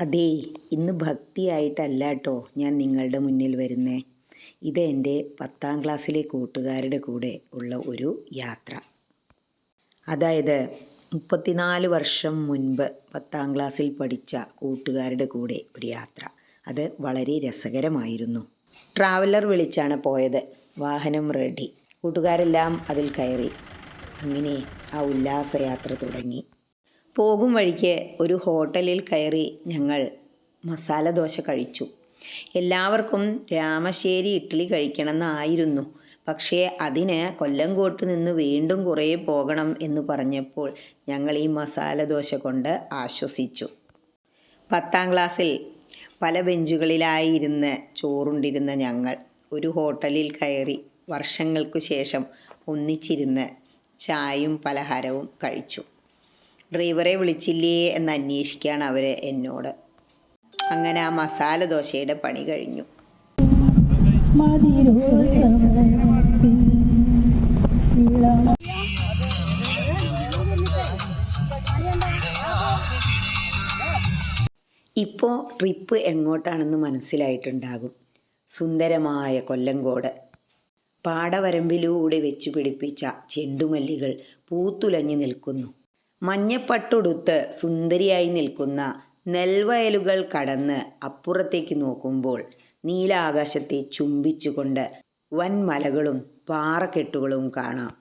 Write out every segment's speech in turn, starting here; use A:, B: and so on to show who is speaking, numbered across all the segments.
A: അതേ, ഇന്ന് ഭക്തിയായിട്ടല്ല കേട്ടോ ഞാൻ നിങ്ങളുടെ മുന്നിൽ വരുന്നേ. ഇത് എൻ്റെ 10ാം ക്ലാസ്സിലെ കൂട്ടുകാരുടെ കൂടെ ഉള്ള ഒരു യാത്ര. അതായത് 34 വർഷം മുൻപ് 10ാം ക്ലാസ്സിൽ പഠിച്ച കൂട്ടുകാരുടെ കൂടെ ഒരു യാത്ര. അത് വളരെ രസകരമായിരുന്നു. ട്രാവലർ വിളിച്ചാണ് പോയത്. വാഹനം റെഡി. കൂട്ടുകാരെല്ലാം അതിൽ കയറി. അങ്ങനെ ആ ഉല്ലാസയാത്ര തുടങ്ങി. പോകും വഴിക്ക് ഒരു ഹോട്ടലിൽ കയറി ഞങ്ങൾ മസാല ദോശ കഴിച്ചു. എല്ലാവർക്കും രാമശ്ശേരി ഇഡ്ഡലി കഴിക്കണമെന്നായിരുന്നു. പക്ഷേ അതിന് കൊല്ലങ്കോട്ട് നിന്ന് വീണ്ടും കുറേ പോകണം എന്ന് പറഞ്ഞപ്പോൾ ഞങ്ങൾ ഈ മസാല ദോശ കൊണ്ട് ആശ്വസിച്ചു. 10ാം ക്ലാസ്സിൽ പല ബെഞ്ചുകളിലായി ഇരുന്ന് ചോറുണ്ടിരുന്ന ഞങ്ങൾ ഒരു ഹോട്ടലിൽ കയറി വർഷങ്ങൾക്കു ശേഷം ഒന്നിച്ചിരുന്ന് ചായയും പലഹാരവും കഴിച്ചു. ഡ്രൈവറെ വിളിച്ചില്ലേ എന്ന് അന്വേഷിക്കുകയാണ് അവർ എന്നോട്. അങ്ങനെ ആ മസാല ദോശയുടെ പണി കഴിഞ്ഞു. ഇപ്പോൾ ട്രിപ്പ് എങ്ങോട്ടാണെന്ന് മനസ്സിലായിട്ടുണ്ടാകും. സുന്ദരമായ കൊല്ലങ്കോട്. പാടവരമ്പിലൂടെ വെച്ചു പിടിപ്പിച്ച ചെണ്ടുമല്ലികൾ പൂത്തുലഞ്ഞു നിൽക്കുന്നു. മഞ്ഞപ്പട്ടുടുത്ത് സുന്ദരിയായി നിൽക്കുന്ന നെൽവയലുകൾ കടന്ന് അപ്പുറത്തേക്ക് നോക്കുമ്പോൾ നീലാകാശത്തെ ചുംബിച്ചുകൊണ്ട് വൻമലകളും പാറക്കെട്ടുകളും കാണാം.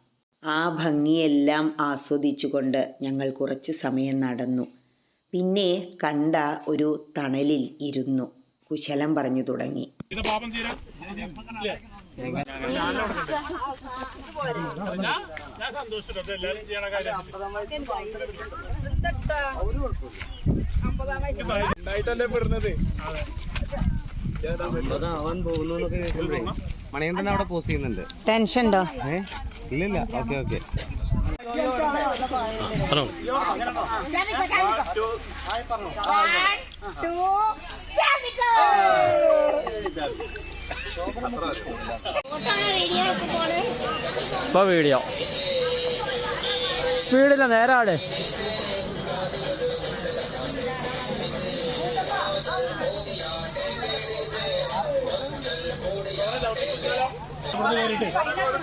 A: ആ ഭംഗിയെല്ലാം ആസ്വദിച്ചുകൊണ്ട് ഞങ്ങൾ കുറച്ച് സമയം നടന്നു. പിന്നെ കണ്ട ഒരു തണലിൽ ഇരുന്നു കുശലം പറഞ്ഞു തുടങ്ങി.
B: മണികണ്ഠൻ അവിടെ പോസ് ചെയ്യുന്നുണ്ട്.
A: ടെൻഷൻ ഉണ്ടോ?
B: ഇല്ലില്ല. Okay okay.
C: ഹലോ. ഇപ്പൊ വീഡിയോ സ്പീഡില്ല, നേരാട്.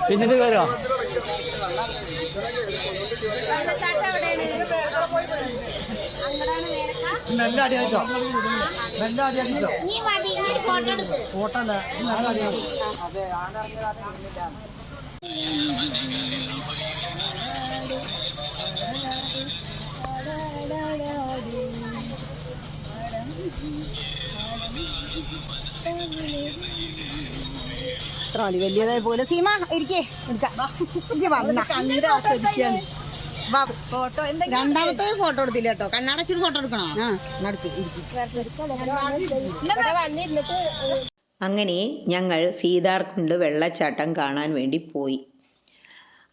C: പിന്നിട്ട് കയറോ?
D: ഇത്ര മതി, വലിയതായ പോലെ. സീമ ഇരിക്കേ, രണ്ടാമത്തെ ഫോട്ടോ എടുത്തില്ല കേട്ടോ. കണ്ണാടച്ചൊരു ഫോട്ടോ എടുക്കണോ?
A: അങ്ങനെ ഞങ്ങൾ സീതാർകുണ്ട് വെള്ളച്ചാട്ടം കാണാൻ വേണ്ടി പോയി.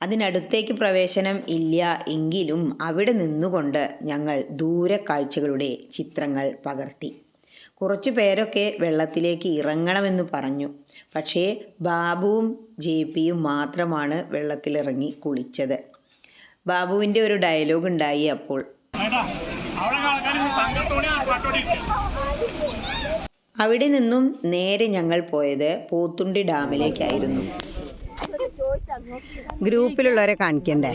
A: അതിനടുത്തേക്ക് പ്രവേശനം ഇല്ല എങ്കിലും അവിടെ നിന്നുകൊണ്ട് ഞങ്ങൾ ദൂരക്കാഴ്ചകളുടെ ചിത്രങ്ങൾ പകർത്തി. കുറച്ചു പേരൊക്കെ വെള്ളത്തിലേക്ക് ഇറങ്ങണമെന്ന് പറഞ്ഞു. പക്ഷേ ബാബുവും JPയും മാത്രമാണ് വെള്ളത്തിലിറങ്ങി കുളിച്ചത്. ബാബുവിൻ്റെ ഒരു ഡയലോഗ് ഉണ്ടായി അപ്പോൾ. അവിടെ നിന്നും നേരെ ഞങ്ങൾ പോയത് പോത്തുണ്ടി ഡാമിലേക്കായിരുന്നു. ഗ്രൂപ്പിലുള്ളവരെ കാണിക്കണ്ടേ?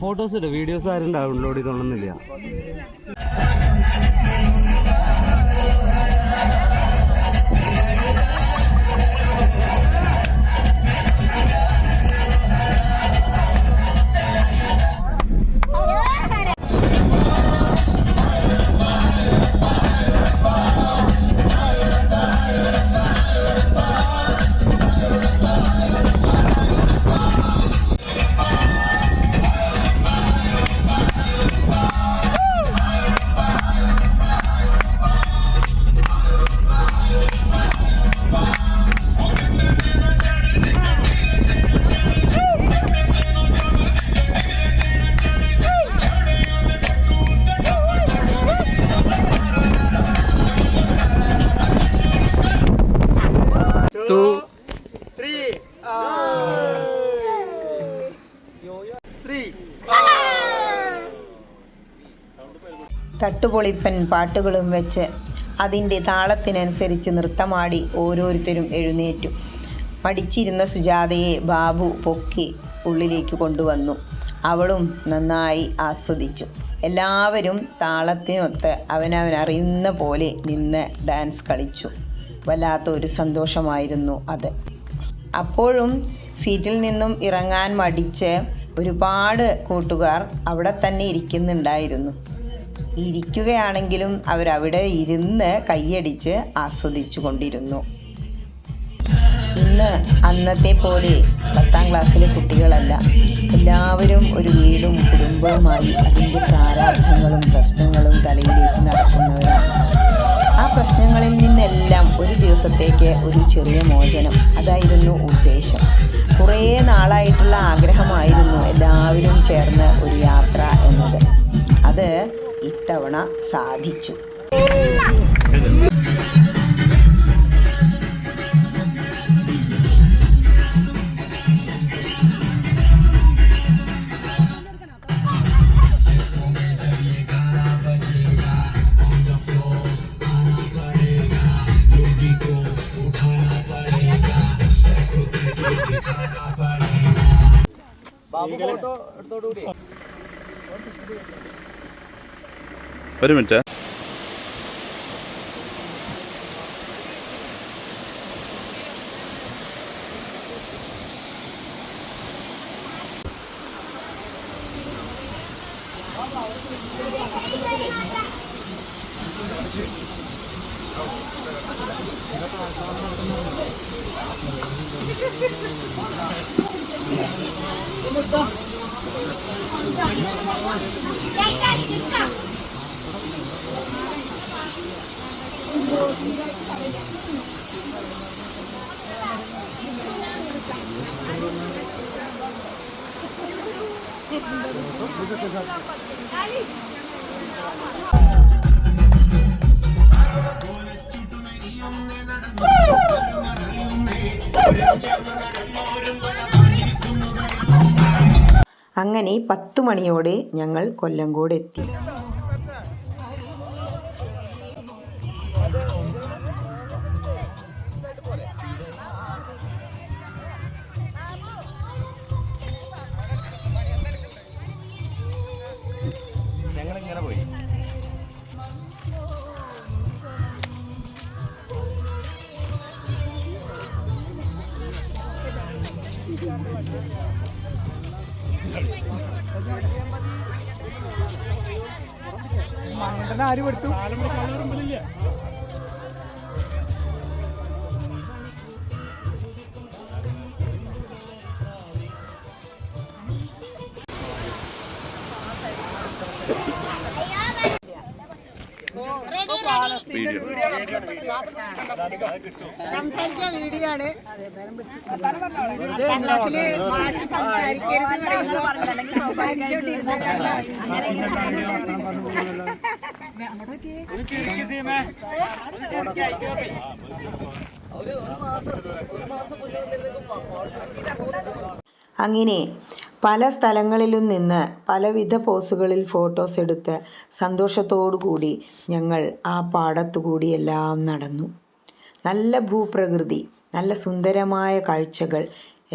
B: ഫോട്ടോസ് ഇട്ട് വീഡിയോസ് ആരും ഡൗൺലോഡ് ചെയ്തോണമെന്നില്ല.
A: പൊട്ടുപൊളിപ്പൻ പാട്ടുകളും വെച്ച് അതിൻ്റെ താളത്തിനനുസരിച്ച് നൃത്തമാടി ഓരോരുത്തരും എഴുന്നേറ്റു. മടിച്ചിരുന്ന സുജാതയെ ബാബു പൊക്കി ഉള്ളിലേക്ക് കൊണ്ടുവന്നു. അവളും നന്നായി ആസ്വദിച്ചു. എല്ലാവരും താളത്തിനൊത്ത് അവനറിയുന്ന പോലെ നിന്ന് ഡാൻസ് കളിച്ചു. വല്ലാത്ത ഒരു സന്തോഷമായിരുന്നു അത്. അപ്പോഴും സീറ്റിൽ നിന്നും ഇറങ്ങാൻ മടിച്ച് ഒരുപാട് കൂട്ടുകാർ അവിടെ തന്നെ ഇരിക്കുന്നുണ്ടായിരുന്നു. ഇരിക്കുകയാണെങ്കിലും അവരവിടെ ഇരുന്ന് കൈയടിച്ച് ആസ്വദിച്ചു കൊണ്ടിരുന്നു. ഇന്ന് അന്നത്തെ പോലെ 10ാം ക്ലാസ്സിലെ കുട്ടികളല്ല. എല്ലാവരും ഒരു വീടും കുടുംബവുമായി അതിൻ്റെ പ്രാരാബ്ധങ്ങളും പ്രശ്നങ്ങളും തലയിലേക്ക് നടക്കുന്നവരാണ്. ആ പ്രശ്നങ്ങളിൽ നിന്നെല്ലാം ഒരു ദിവസത്തേക്ക് ഒരു ചെറിയ മോചനം, അതായിരുന്നു ഉദ്ദേശം. കുറേ നാളായിട്ടുള്ള ആഗ്രഹമായിരുന്നു എല്ലാവരും ചേർന്ന് ഒരു യാത്ര എന്നത്. അത് ഇത്തവണ സാധിച്ചു.
E: ഒരു മിനിറ്റ്.
A: അങ്ങനെ 10 മണിയോടെ ഞങ്ങൾ കൊല്ലങ്കോട് എത്തി.
B: ഞങ്ങളിങ്ങനെ പോയി.
C: ആര് പെടുത്തു?
D: സംസാരിച്ച വീഡിയോ ആണ്. 10ാം ക്ലാസ്സില് ഭാഷ സംസാരിക്കരുത് അല്ലെങ്കിൽ സംസാരിച്ചോണ്ടിരുന്ന
A: അങ്ങനെ പല സ്ഥലങ്ങളിലും നിന്ന് പലവിധ പോസുകളിൽ ഫോട്ടോസ് എടുത്ത് സന്തോഷത്തോടു കൂടി ഞങ്ങൾ ആ പാടത്തുകൂടി എല്ലാം നടന്നു. നല്ല ഭൂപ്രകൃതി, നല്ല സുന്ദരമായ കാഴ്ചകൾ,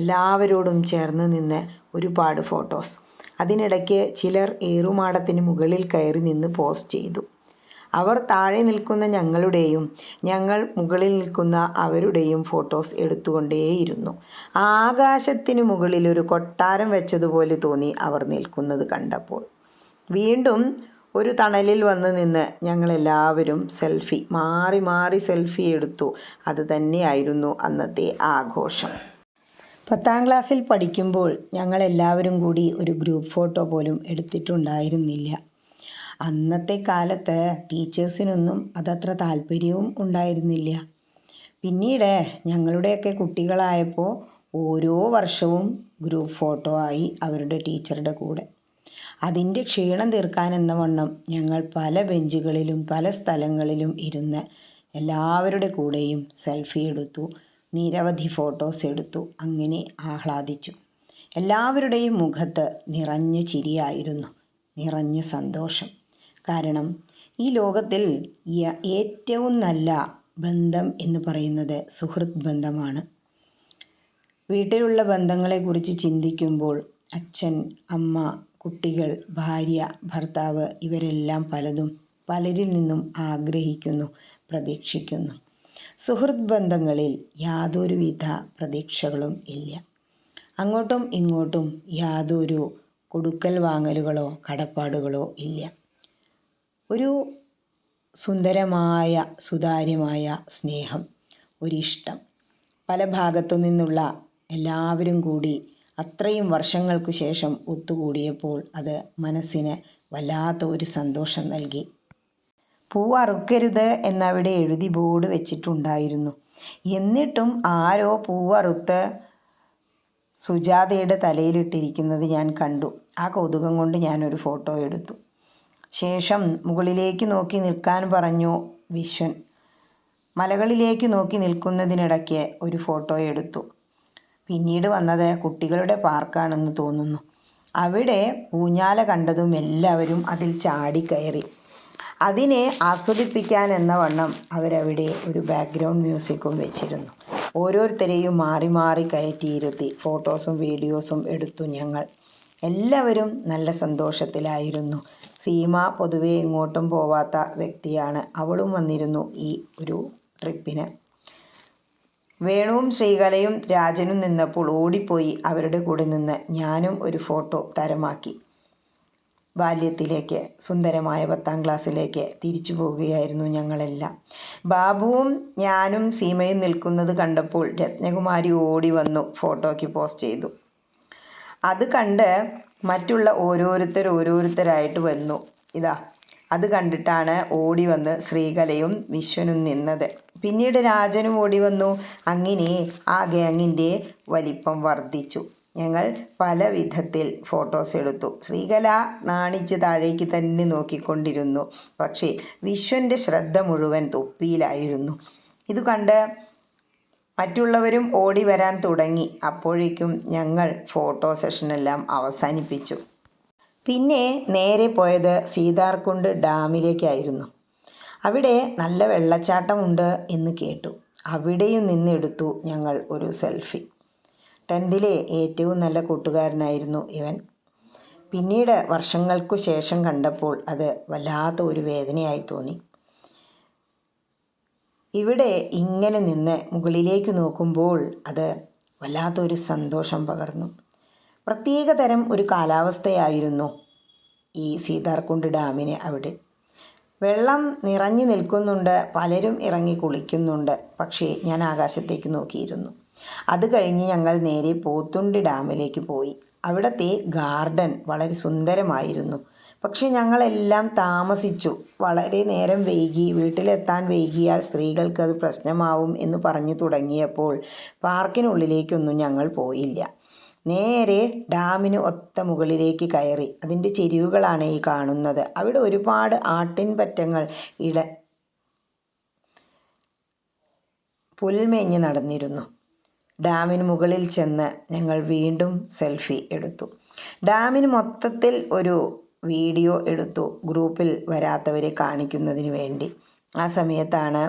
A: എല്ലാവരോടും ചേർന്ന് നിന്ന് ഒരുപാട് ഫോട്ടോസ്. അതിനിടയ്ക്ക് ചിലർ ഏറുമാടത്തിന് മുകളിൽ കയറി നിന്ന് പോസ്റ്റ് ചെയ്തു. അവർ താഴെ നിൽക്കുന്ന ഞങ്ങളുടെയും ഞങ്ങൾ മുകളിൽ നിൽക്കുന്ന അവരുടെയും ഫോട്ടോസ് എടുത്തുകൊണ്ടേയിരുന്നു. ആകാശത്തിന് മുകളിൽ ഒരു കൊട്ടാരം വെച്ചതുപോലെ തോന്നി അവർ നിൽക്കുന്നത് കണ്ടപ്പോൾ. വീണ്ടും ഒരു തണലിൽ വന്ന് നിന്ന് ഞങ്ങളെല്ലാവരും മാറി മാറി സെൽഫി എടുത്തു. അത് തന്നെയായിരുന്നു അന്നത്തെ ആഘോഷം. 10ാം ക്ലാസ്സിൽ പഠിക്കുമ്പോൾ ഞങ്ങളെല്ലാവരും കൂടി ഒരു ഗ്രൂപ്പ് ഫോട്ടോ പോലും എടുത്തിട്ടുണ്ടായിരുന്നില്ല. അന്നത്തെ കാലത്ത് ടീച്ചേഴ്സിനൊന്നും അതത്ര താല്പര്യവും ഉണ്ടായിരുന്നില്ല. പിന്നീട് ഞങ്ങളുടെയൊക്കെ കുട്ടികളായപ്പോൾ ഓരോ വർഷവും ഗ്രൂപ്പ് ഫോട്ടോ ആയി അവരുടെ ടീച്ചറുടെ കൂടെ. അതിൻ്റെ ക്ഷീണം തീർക്കാനെന്ന വണ്ണം ഞങ്ങൾ പല ബെഞ്ചുകളിലും പല സ്ഥലങ്ങളിലും ഇരുന്ന് എല്ലാവരുടെ കൂടെയും സെൽഫി എടുത്തു, നിരവധി ഫോട്ടോസ് എടുത്തു. അങ്ങനെ ആഹ്ലാദിച്ചു. എല്ലാവരുടെയും മുഖത്ത് നിറഞ്ഞ ചിരിയായിരുന്നു, നിറഞ്ഞ സന്തോഷം. കാരണം ഈ ലോകത്തിൽ ഏറ്റവും നല്ല ബന്ധം എന്ന് പറയുന്നത് സുഹൃത്ത് ബന്ധമാണ്. വീട്ടിലുള്ള ബന്ധങ്ങളെക്കുറിച്ച് ചിന്തിക്കുമ്പോൾ അച്ഛൻ, അമ്മ, കുട്ടികൾ, ഭാര്യ, ഭർത്താവ് ഇവരെല്ലാം പലരിൽ നിന്നും ആഗ്രഹിക്കുന്നു, പ്രതീക്ഷിക്കുന്നു. സുഹൃത്ത് ബന്ധങ്ങളിൽ യാതൊരുവിധ പ്രതീക്ഷകളും ഇല്ല. അങ്ങോട്ടും ഇങ്ങോട്ടും യാതൊരു കൊടുക്കൽ വാങ്ങലുകളോ കടപ്പാടുകളോ ഇല്ല. ഒരു സുന്ദരമായ സുതാര്യമായ സ്നേഹം, ഒരിഷ്ടം. പല ഭാഗത്തു നിന്നുള്ള എല്ലാവരും കൂടി അത്രയും വർഷങ്ങൾക്കു ശേഷം ഒത്തുകൂടിയപ്പോൾ അത് മനസ്സിന് വല്ലാത്ത ഒരു സന്തോഷം നൽകി. പൂവ് അറുക്കരുത് എന്നവിടെ എഴുതി ബോർഡ് വെച്ചിട്ടുണ്ടായിരുന്നു. എന്നിട്ടും ആരോ പൂവറുത്ത് സുജാതയുടെ തലയിലിട്ടിരിക്കുന്നത് ഞാൻ കണ്ടു. ആ കൗതുകം കൊണ്ട് ഞാനൊരു ഫോട്ടോ എടുത്തു. ശേഷം മുകളിലേക്ക് നോക്കി നിൽക്കാൻ പറഞ്ഞു വിശ്വൻ. മലകളിലേക്ക് നോക്കി നിൽക്കുന്നതിനിടയ്ക്ക് ഒരു ഫോട്ടോ എടുത്തു. പിന്നീട് വന്നത് കുട്ടികളുടെ പാർക്കാണെന്ന് തോന്നുന്നു. അവിടെ ഊഞ്ഞാല കണ്ടതും എല്ലാവരും അതിൽ ചാടിക്കയറി. അതിനെ ആസ്വദിപ്പിക്കാൻ എന്ന വണ്ണം അവരവിടെ ഒരു ബാക്ക്ഗ്രൗണ്ട് മ്യൂസിക്കും വെച്ചിരുന്നു. ഓരോരുത്തരെയും മാറി മാറി കയറ്റിയിരുത്തി ഫോട്ടോസും വീഡിയോസും എടുത്തു ഞങ്ങൾ. എല്ലാവരും നല്ല സന്തോഷത്തിലായിരുന്നു. സീമ പൊതുവെ എങ്ങോട്ടും പോവാത്ത വ്യക്തിയാണ്. അവളും വന്നിരുന്നു ഈ ഒരു ട്രിപ്പിന്. വേണുവും ശ്രീകലയും രാജനും നിന്നപ്പോൾ ഓടിപ്പോയി അവരുടെ കൂടെ നിന്ന് ഞാനും ഒരു ഫോട്ടോ തരമാക്കി. ബാല്യത്തിലേക്ക്, സുന്ദരമായ 10ാം ക്ലാസ്സിലേക്ക് തിരിച്ചു പോവുകയായിരുന്നു ഞങ്ങളെല്ലാം. ബാബുവും ഞാനും സീമയും നിൽക്കുന്നത് കണ്ടപ്പോൾ രത്നകുമാരി ഓടി ഫോട്ടോയ്ക്ക് പോസ്റ്റ് ചെയ്തു. അത് കണ്ട് മറ്റുള്ള ഓരോരുത്തരായിട്ട് വന്നു. അത് കണ്ടിട്ടാണ് ഓടി വന്ന് ശ്രീകലയും വിശ്വനും നിന്നത്. പിന്നീട് രാജനും ഓടി വന്നു. അങ്ങനെ ആ ഗ്യാങ്ങിൻ്റെ വലിപ്പം വർദ്ധിച്ചു. ഞങ്ങൾ പല വിധത്തിൽ ഫോട്ടോസ് എടുത്തു. ശ്രീകല നാണിച്ച് താഴേക്ക് തന്നെ നോക്കിക്കൊണ്ടിരുന്നു. പക്ഷേ വിശ്വൻ്റെ ശ്രദ്ധ മുഴുവൻ തൊപ്പിയിലായിരുന്നു. ഇത് കണ്ട് മറ്റുള്ളവരും ഓടി വരാൻ തുടങ്ങി. അപ്പോഴേക്കും ഞങ്ങൾ ഫോട്ടോ സെഷനെല്ലാം അവസാനിപ്പിച്ചു. പിന്നെ നേരെ പോയത് സീതാർകുണ്ട് ഡാമിലേക്കായിരുന്നു. അവിടെ നല്ല വെള്ളച്ചാട്ടമുണ്ട് എന്ന് കേട്ടു. അവിടെയും നിന്നെടുത്തു ഞങ്ങൾ ഒരു സെൽഫി. 10th ഏറ്റവും നല്ല കൂട്ടുകാരനായിരുന്നു ഇവൻ. പിന്നീട് വർഷങ്ങൾക്കു ശേഷം കണ്ടപ്പോൾ അത് വല്ലാത്ത ഒരു വേദനയായി തോന്നി. ഇവിടെ ഇങ്ങനെ നിന്ന് മുകളിലേക്ക് നോക്കുമ്പോൾ അത് വല്ലാത്തൊരു സന്തോഷം പകർന്നു. പ്രത്യേക തരം ഒരു കാലാവസ്ഥയായിരുന്നു ഈ സീതാർകുണ്ട് ഡാമിന് അവിടെ. വെള്ളം നിറഞ്ഞു നിൽക്കുന്നുണ്ട്, പലരും ഇറങ്ങി കുളിക്കുന്നുണ്ട്. പക്ഷേ ഞാൻ ആകാശത്തേക്ക് നോക്കിയിരുന്നു. അത് കഴിഞ്ഞ് ഞങ്ങൾ നേരെ പോത്തുണ്ടി ഡാമിലേക്ക് പോയി. അവിടുത്തെ ഗാർഡൻ വളരെ സുന്ദരമായിരുന്നു. പക്ഷെ ഞങ്ങളെല്ലാം താമസിച്ചു. വളരെ നേരം വൈകി. വീട്ടിലെത്താൻ വൈകിയാൽ സ്ത്രീകൾക്ക് അത് പ്രശ്നമാവും എന്ന് പറഞ്ഞു തുടങ്ങിയപ്പോൾ പാർക്കിനുള്ളിലേക്കൊന്നും ഞങ്ങൾ പോയില്ല. നേരെ ഡാമിന് ഒത്ത മുകളിലേക്ക് കയറി. അതിൻ്റെ ചെരിവുകളാണ് ഈ കാണുന്നത്. അവിടെ ഒരുപാട് ആട്ടിൻപറ്റങ്ങൾ പുൽമേഞ്ഞ് നടന്നിരുന്നു. ഡാമിന് മുകളിൽ ചെന്ന് ഞങ്ങൾ വീണ്ടും സെൽഫി എടുത്തു. ഡാമിന് മൊത്തത്തിൽ ഒരു വീഡിയോ എടുത്തു, ഗ്രൂപ്പിൽ വരാത്തവരെ കാണിക്കുന്നതിന് വേണ്ടി. ആ സമയത്താണ്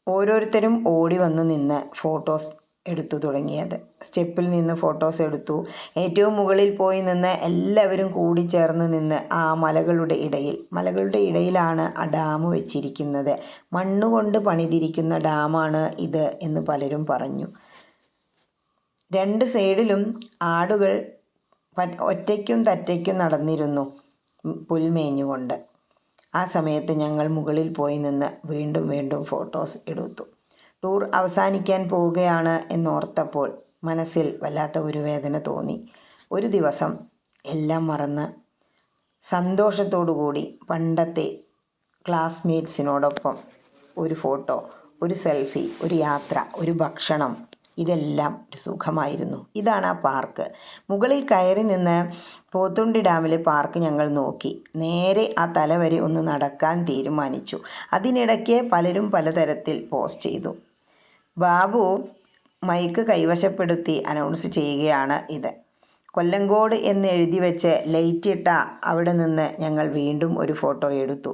A: ഓരോരുത്തരും ഓടി വന്ന് നിന്ന് ഫോട്ടോസ് എടുത്തു തുടങ്ങിയത്. സ്റ്റെപ്പിൽ നിന്ന് ഫോട്ടോസ് എടുത്തു. ഏറ്റവും മുകളിൽ പോയി നിന്ന് എല്ലാവരും കൂടി ചേർന്ന് നിന്ന് ആ മലകളുടെ ഇടയിലാണ് ആ ഡാം വെച്ചിരിക്കുന്നത്. മണ്ണുകൊണ്ട് പണിതിരിക്കുന്ന ഡാമാണ് ഇത് എന്ന് പലരും പറഞ്ഞു. 2 സൈഡിലും ആടുകൾ ഒറ്റയ്ക്കും തറ്റയ്ക്കും നടന്നിരുന്നു പുൽമേഞ്ഞുകൊണ്ട്. ആ സമയത്ത് ഞങ്ങൾ മുകളിൽ പോയി നിന്ന് വീണ്ടും ഫോട്ടോസ് എടുത്തു. ടൂർ അവസാനിക്കാൻ പോവുകയാണ് എന്നോർത്തപ്പോൾ മനസ്സിൽ വല്ലാത്ത ഒരു വേദന തോന്നി. ഒരു ദിവസം എല്ലാം മറന്ന് സന്തോഷത്തോടു കൂടി പണ്ടത്തെ ക്ലാസ്മേറ്റ്സിനോടൊപ്പം ഒരു ഫോട്ടോ, ഒരു സെൽഫി, ഒരു യാത്ര, ഒരു ഭക്ഷണം, ഇതെല്ലാം ഒരു സുഖമായിരുന്നു. ഇതാണ് ആ പാർക്ക്. മുകളിൽ കയറി നിന്ന് പോത്തുണ്ടി ഡാമിലെ പാർക്ക് ഞങ്ങൾ നോക്കി. നേരെ ആ തല വരെ ഒന്ന് നടക്കാൻ തീരുമാനിച്ചു. അതിനിടയ്ക്ക് പലരും പലതരത്തിൽ പോസ്റ്റ് ചെയ്തു. ബാബു മൈക്ക് കൈവശപ്പെടുത്തി അനൗൺസ് ചെയ്യുകയാണ് ഇത്. കൊല്ലങ്കോട് എന്ന് എഴുതി വെച്ച് ലൈറ്റ് ഇട്ട അവിടെ നിന്ന് ഞങ്ങൾ വീണ്ടും ഒരു ഫോട്ടോ എടുത്തു.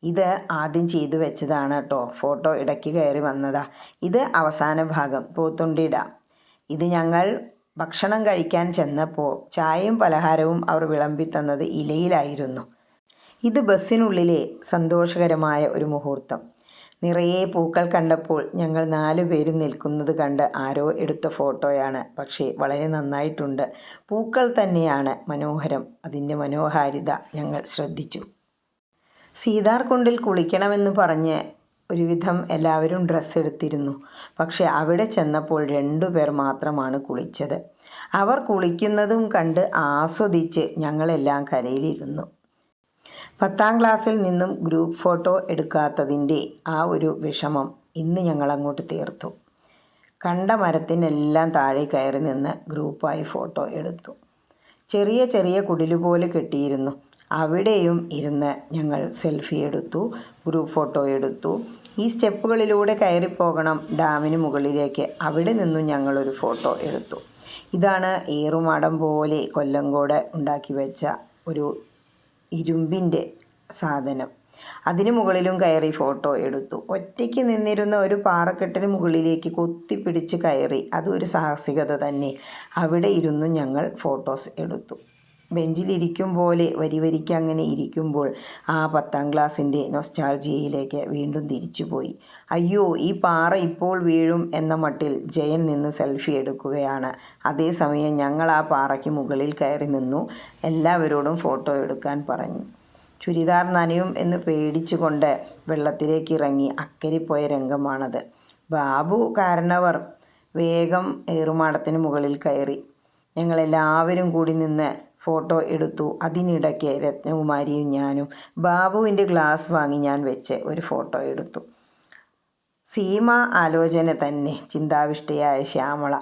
A: ഇത് ആദ്യം ചെയ്തു വെച്ചതാണ് കേട്ടോ. ഫോട്ടോ ഇടയ്ക്ക് കയറി വന്നതാ. ഇത് അവസാന ഭാഗം, പോത്തുണ്ടി ഡാം. ഇത് ഞങ്ങൾ ഭക്ഷണം കഴിക്കാൻ ചെന്നപ്പോൾ ചായയും പലഹാരവും അവർ വിളമ്പി തന്നത് ഇലയിലായിരുന്നു. ഇത് ബസ്സിനുള്ളിലെ സന്തോഷകരമായ ഒരു മുഹൂർത്തം. നിറയെ പൂക്കൾ കണ്ടപ്പോൾ ഞങ്ങൾ 4 പേരും നിൽക്കുന്നത് കണ്ട് ആരോ എടുത്ത ഫോട്ടോയാണ്. പക്ഷേ വളരെ നന്നായിട്ടുണ്ട്. പൂക്കൾ തന്നെയാണ് മനോഹരം. അതിൻ്റെ മനോഹാരിത ഞങ്ങൾ ശ്രദ്ധിച്ചു. സീതാർകുണ്ടിൽ കുളിക്കണമെന്ന് പറഞ്ഞ് ഒരുവിധം എല്ലാവരും ഡ്രസ്സ് എടുത്തിരുന്നു. പക്ഷെ അവിടെ ചെന്നപ്പോൾ 2 പേർ മാത്രമാണ് കുളിച്ചത്. അവർ കുളിക്കുന്നതും കണ്ട് ആസ്വദിച്ച് ഞങ്ങളെല്ലാം കരയിലിരുന്നു. 10ാം ക്ലാസ്സിൽ നിന്നും ഗ്രൂപ്പ് ഫോട്ടോ എടുക്കാത്തതിൻ്റെ ആ ഒരു വിഷമം ഇന്ന് ഞങ്ങളങ്ങോട്ട് തീർത്തു. കണ്ട മരത്തിനെല്ലാം താഴെ കയറി നിന്ന് ഗ്രൂപ്പായി ഫോട്ടോ എടുത്തു. ചെറിയ ചെറിയ കുടിലുപോലെ കെട്ടിയിരുന്നു. അവിടെയും ഇരുന്ന് ഞങ്ങൾ സെൽഫി എടുത്തു, ഗ്രൂപ്പ് ഫോട്ടോ എടുത്തു. ഈ സ്റ്റെപ്പുകളിലൂടെ കയറിപ്പോകണം ഡാമിന് മുകളിലേക്ക്. അവിടെ നിന്നും ഞങ്ങളൊരു ഫോട്ടോ എടുത്തു. ഇതാണ് ഏറുമാടം പോലെ കൊല്ലങ്കോട് ഉണ്ടാക്കി വെച്ച ഒരു ഇരുമ്പിൻ്റെ സാധനം. അതിന് മുകളിലും കയറി ഫോട്ടോ എടുത്തു. ഒറ്റയ്ക്ക് നിന്നിരുന്ന ഒരു പാറക്കെട്ടിന് മുകളിലേക്ക് കൊത്തിപ്പിടിച്ച് കയറി. അതൊരു സാഹസികത തന്നെ. അവിടെ ഇരുന്നും ഞങ്ങൾ ഫോട്ടോസ് എടുത്തു. ബെഞ്ചിലിരിക്കും പോലെ വരിക്ക് അങ്ങനെ ഇരിക്കുമ്പോൾ ആ 10ാം ക്ലാസ്സിൻ്റെ നൊസ്റ്റാൾജിയയിലേക്ക് വീണ്ടും തിരിച്ചുപോയി. അയ്യോ, ഈ പാറ ഇപ്പോൾ വീഴും എന്ന മട്ടിൽ ജയൻ നിന്ന് സെൽഫി എടുക്കുകയാണ്. അതേസമയം ഞങ്ങൾ ആ പാറയ്ക്ക് മുകളിൽ കയറി നിന്നു. എല്ലാവരോടും ഫോട്ടോ എടുക്കാൻ പറഞ്ഞു. ചുരിദാർ നനയും എന്ന് പേടിച്ചുകൊണ്ട് വെള്ളത്തിലേക്ക് ഇറങ്ങി അക്കരെ പോയ രംഗമാണത്. ബാബു കാരണവർ വേഗം ഏറുമാടത്തിന് മുകളിൽ കയറി. ഞങ്ങളെല്ലാവരും കൂടി നിന്ന് ഫോട്ടോ എടുത്തു. അതിനിടയ്ക്ക് രത്നകുമാരിയും ഞാനും ബാബുവിൻ്റെ ഗ്ലാസ് വാങ്ങി ഞാൻ വെച്ച് ഒരു ഫോട്ടോ എടുത്തു. സീമ ആലോചന തന്നെ. ചിന്താവിഷ്ടയായ ശ്യാമള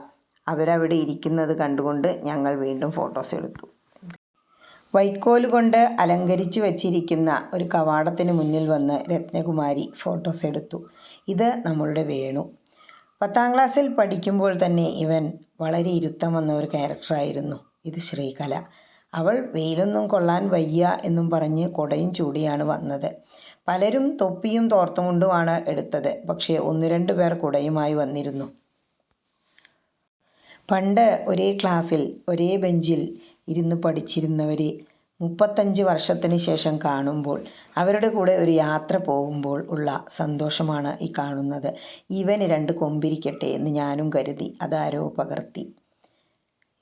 A: അവരവിടെ ഇരിക്കുന്നത് കണ്ടുകൊണ്ട് ഞങ്ങൾ വീണ്ടും ഫോട്ടോസ് എടുത്തു. വൈക്കോൽ കൊണ്ട് അലങ്കരിച്ച് വച്ചിരിക്കുന്ന ഒരു കവാടത്തിന് മുന്നിൽ വന്ന് രത്നകുമാരി ഫോട്ടോസ് എടുത്തു. ഇത് നമ്മളുടെ വേണു. 10ാം ക്ലാസ്സിൽ പഠിക്കുമ്പോൾ തന്നെ ഇവൻ വളരെ ഇരുത്തം വന്ന ഒരു ക്യാരക്ടറായിരുന്നു. ഇത് ശ്രീകല. അവൾ വെയിലൊന്നും കൊള്ളാൻ വയ്യ എന്നും പറഞ്ഞ് കുടയും ചൂടിയാണ് വന്നത്. പലരും തൊപ്പിയും തോർത്തുമുണ്ടുമാണ് എടുത്തത്. പക്ഷേ 1-2 പേർ കുടയുമായി വന്നിരുന്നു. പണ്ട് ഒരേ ക്ലാസ്സിൽ ഒരേ ബെഞ്ചിൽ ഇരുന്ന് പഠിച്ചിരുന്നവരെ 35 വർഷത്തിന് ശേഷം കാണുമ്പോൾ അവരുടെ കൂടെ ഒരു യാത്ര പോകുമ്പോൾ ഉള്ള സന്തോഷമാണ് ഈ കാണുന്നത്. ഇവന് 2 കൊമ്പിരിക്കട്ടെ എന്ന് ഞാനും കരുതി. അതാരോ പകർത്തി.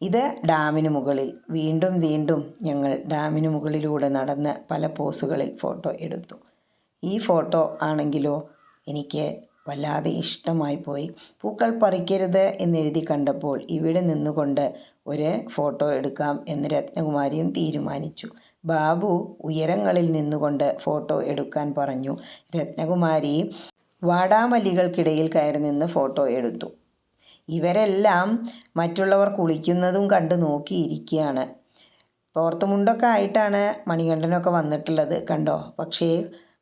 A: ഇത് ഡാമിന് മുകളിൽ. വീണ്ടും വീണ്ടും ഞങ്ങൾ ഡാമിന് മുകളിലൂടെ നടന്ന് പല പോസുകളിൽ ഫോട്ടോ എടുത്തു. ഈ ഫോട്ടോ ആണെങ്കിലോ എനിക്ക് വല്ലാതെ ഇഷ്ടമായി പോയി. പൂക്കൾ പറിക്കരുത് എന്നെഴുതി കണ്ടപ്പോൾ ഇവിടെ നിന്നുകൊണ്ട് ഒരു ഫോട്ടോ എടുക്കാം എന്ന് രത്നകുമാരിയും തീരുമാനിച്ചു. ബാബു ഉയരങ്ങളിൽ നിന്നുകൊണ്ട് ഫോട്ടോ എടുക്കാൻ പറഞ്ഞു. രത്നകുമാരി വാടാമല്ലികൾക്കിടയിൽ കയറി നിന്ന് ഫോട്ടോ എടുത്തു. ഇവരെല്ലാം മറ്റുള്ളവർ കുളിക്കുന്നതും കണ്ട് നോക്കിയിരിക്കുകയാണ്. തോർത്തുമുണ്ടൊക്കെ ആയിട്ടാണ് മണികണ്ഠനൊക്കെ വന്നിട്ടുള്ളത്, കണ്ടോ. പക്ഷേ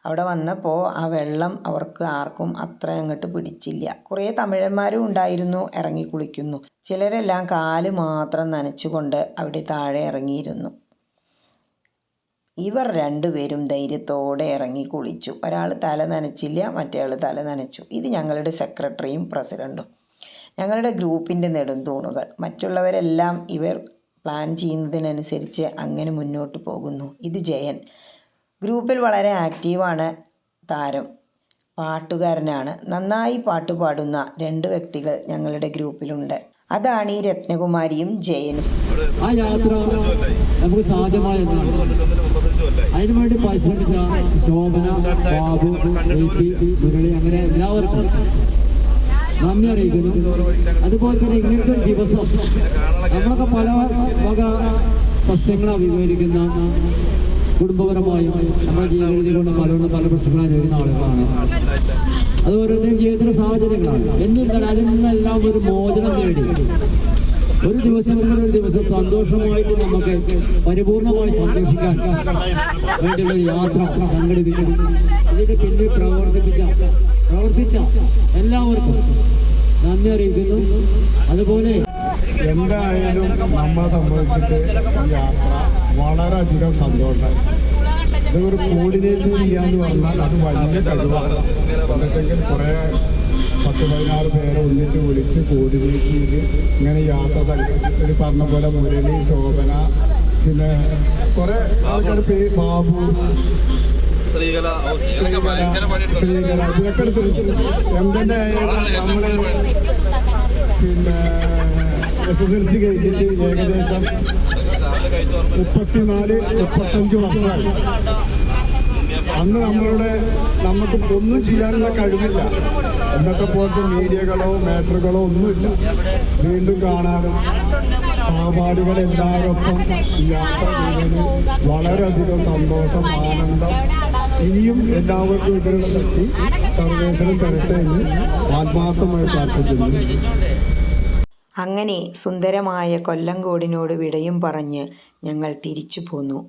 A: അവിടെ വന്നപ്പോൾ ആ വെള്ളം അവർക്ക് ആർക്കും അത്ര അങ്ങോട്ട് പിടിച്ചില്ല. കുറേ തമിഴന്മാരും ഉണ്ടായിരുന്നു ഇറങ്ങി കുളിക്കുന്നു. ചിലരെല്ലാം കാല് മാത്രം നനച്ചുകൊണ്ട് അവിടെ താഴെ ഇറങ്ങിയിരുന്നു. ഇവർ 2 പേരും ധൈര്യത്തോടെ ഇറങ്ങി കുളിച്ചു. ഒരാൾ തല നനച്ചില്ല, മറ്റേയാൾ തല നനച്ചു. ഇത് ഞങ്ങളുടെ സെക്രട്ടറിയും പ്രസിഡൻറ്റും, ഞങ്ങളുടെ ഗ്രൂപ്പിൻ്റെ നെടുംതൂണുകൾ. മറ്റുള്ളവരെല്ലാം ഇവർ പ്ലാൻ ചെയ്യുന്നതിനനുസരിച്ച് അങ്ങനെ മുന്നോട്ട് പോകുന്നു. ഇത് ജയൻ. ഗ്രൂപ്പിൽ വളരെ ആക്റ്റീവാണ് താരം. പാട്ടുകാരനാണ്. നന്നായി പാട്ട് പാടുന്ന 2 വ്യക്തികൾ ഞങ്ങളുടെ ഗ്രൂപ്പിലുണ്ട്. അതാണ് ഈ രത്നകുമാരിയും ജയനും.
E: ആ യാത്ര നമുക്ക് സാധ്യമായി അതിനുവേണ്ടി പരിശ്രമിച്ച ശോഭന, ബാബു, മുരളി, അങ്ങനെ എല്ലാവർക്കും നന്ദി അറിയിക്കുന്നു. അതുപോലെ തന്നെ ഇങ്ങനത്തെ ഒരു ദിവസം നമ്മളൊക്കെ പല വക പ്രശ്നങ്ങൾ അഭിമുഖീകരിക്കുന്ന കുടുംബപരമായും നമ്മുടെ ജീവിതത്തിൽ കൊണ്ട് പല പ്രശ്നങ്ങളും അനുഭവിക്കുന്ന ആളുകളാണ്. അത് ഓരോരുത്തരും ജീവിതത്തിലെ സാഹചര്യങ്ങളാണ്. എന്നിരുന്നാൽ അതിൽ നിന്നെല്ലാം ഒരു മോചനം നേടി ഒരു ദിവസം സന്തോഷമായിട്ട് നമുക്ക് പരിപൂർണമായി സന്തോഷിക്കാൻ വേണ്ടിയുള്ള യാത്ര സംഘടിപ്പിക്കണം. ഇതിന് പിന്നിൽ പ്രവർത്തിച്ച എല്ലാവർക്കും നന്ദി അറിയിക്കുന്നു. അതുപോലെ
F: എന്തായാലും നമ്മളെ സംബന്ധിച്ചിട്ട് ഈ യാത്ര വളരെയധികം സന്തോഷം. ഇതൊരു കോർഡിനേറ്റ് ചെയ്യാന്ന് പറഞ്ഞാൽ അത് വലിയ കഴിവാണ്. എന്തൊക്കെങ്കിൽ കുറേ 10-16 പേരെ ഒന്നിച്ച് വിളിച്ച് കോർഡിനേറ്റ് ചെയ്ത് ഇങ്ങനെ യാത്ര ഒരു പറഞ്ഞ പോലെ മുരളി, ശോഭന, പിന്നെ കുറേ ആൾക്കാർ പേര് ബാബു, ശ്രീകല ഇതൊക്കെ എടുത്തിട്ടുണ്ട്. എന്തെന്നെ നമ്മള് പിന്നെ SSLC കഴിഞ്ഞിട്ട് ഏകദേശം 34-35 വർഷമായി. അന്ന് നമുക്ക് ഒന്നും ചെയ്യാനുള്ള കഴിവില്ല. ഇന്നത്തെ പോലത്തെ മീഡിയകളോ മേറ്ററുകളോ ഒന്നുമില്ല. വീണ്ടും കാണാനും സഹപാഠികൾ എല്ലാവരൊപ്പം യാത്ര ചെയ്യുന്നതിന് വളരെയധികം സന്തോഷം, ആനന്ദം. ഇനിയും എല്ലാവർക്കും ഇതിനുള്ള ശക്തി സർവേശ്വരൻ തരട്ടെ എന്ന് ആത്മാർത്ഥമായി പ്രാർത്ഥിക്കുന്നു.
A: അങ്ങനെ സുന്ദരമായ കൊല്ലങ്കോടിനോട് വിടയും പറഞ്ഞ് ഞങ്ങൾ തിരിച്ചു പോന്നു.